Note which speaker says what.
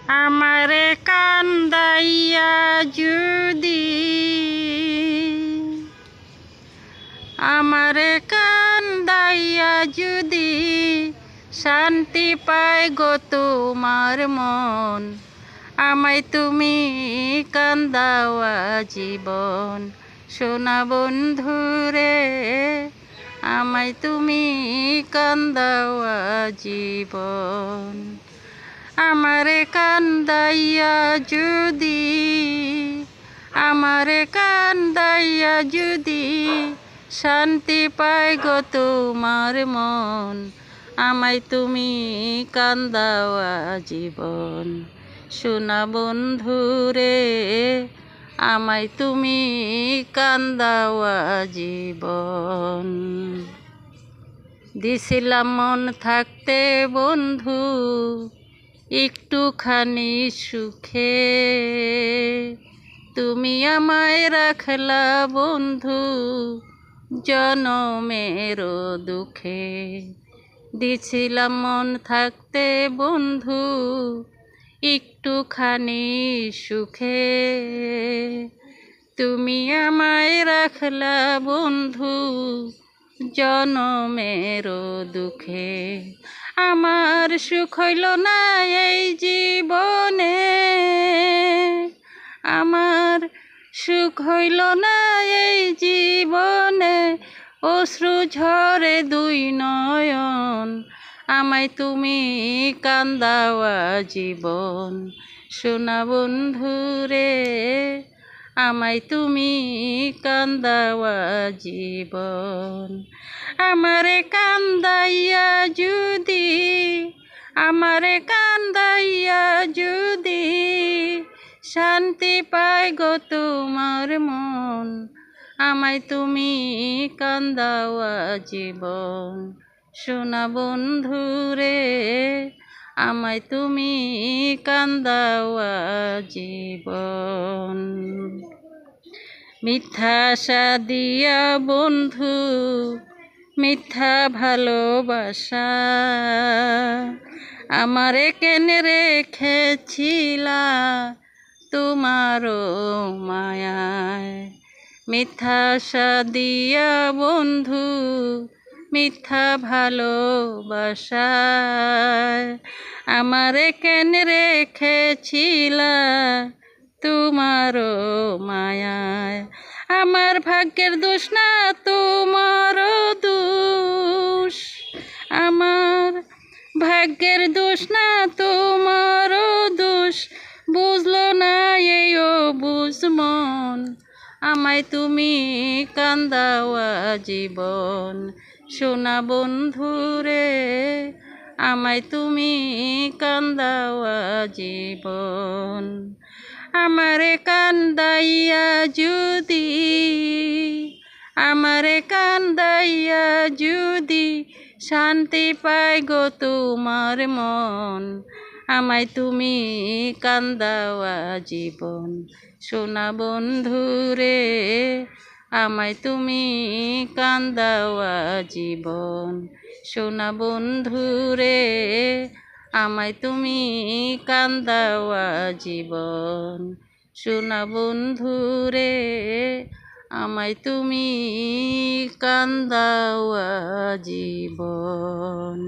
Speaker 1: আমারে কান্দাইয়া যদি আমারে কান্দাইয়া যদি শান্তি পায় গো তোমার মন, আমায় তুমি কান্দাওয়া জীবন। সোনা বন্ধুরে আমায় তুমি কান্দাওয়া জীবন। আমারে কান্দাইয়া যদি আমারে কান্দাইয়া যদি শান্তি পায় গো তোমার মন, আমায় তুমি কান্দাওয়া জীবন। সোনা বন্ধুরে আমায় তুমি কান্দাওয়া জীবন। দিছিলাম মন থাকতে বন্ধু একটুখানি সুখে, তুমি আমায় রাখলা বন্ধু জনমেরও দুঃখে। দিছিলাম মন থাকতে বন্ধু একটুখানি সুখে, তুমি আমায় রাখলা বন্ধু জনমেরও দুঃখে। আমার সুখ হইল না এই জীবনে, আমার সুখ হইল না এই জীবনে, অশ্রু ঝরে দুই নয়ন, আমায় তুমি কান্দাওয়া জীবন। সোনা বন্ধুরে আমায় তুমি কান্দাওয়া জীবন। আমারে কান্দাইয়া যদি আমারে কান্দাইয়া যদি শান্তি পায় গো তোমার মন, আমায় তুমি কান্দাওয়া জীবন। সোনা বন্ধুরে আমায় তুমি কান্দাওয়া জীবন। মিথ্যা আশা দিয়া বন্ধু মিথ্যা ভালোবাসা, আমারে কেনে রেখেছিলা তোমারও মায়ায়। মিথ্যা আশা দিয়া বন্ধু মিথ্যা ভালোবাসা, আমারে কেনে রেখেছিলা তোমারও মায়ায়। আমার ভাগ্যের দোষ না তোমারও দোষ, আমার ভাগ্যের দোষ না তোমারও দোষ, বুঝলো না এই বুঝ মন, আমায় তুমি কান্দাওয়া জীবন। সোনা বন্ধুরে আমায় তুমি কান্দাওয়া জীবন। আমারে কান্দাইয়া যদি আমারে কান্দাইয়া যদি শান্তি পায় গো তোমার মন, আমায় তুমি কান্দাওয়া জীবন। সোনা বন্ধুরে আমায় তুমি কান্দাওয়া জীবন। সোনা বন্ধুরে আমায় তুমি কান্দাওয়া জীবন। সোনা বন্ধুরে আমায় তুমি কান্দাওয়া জীবন।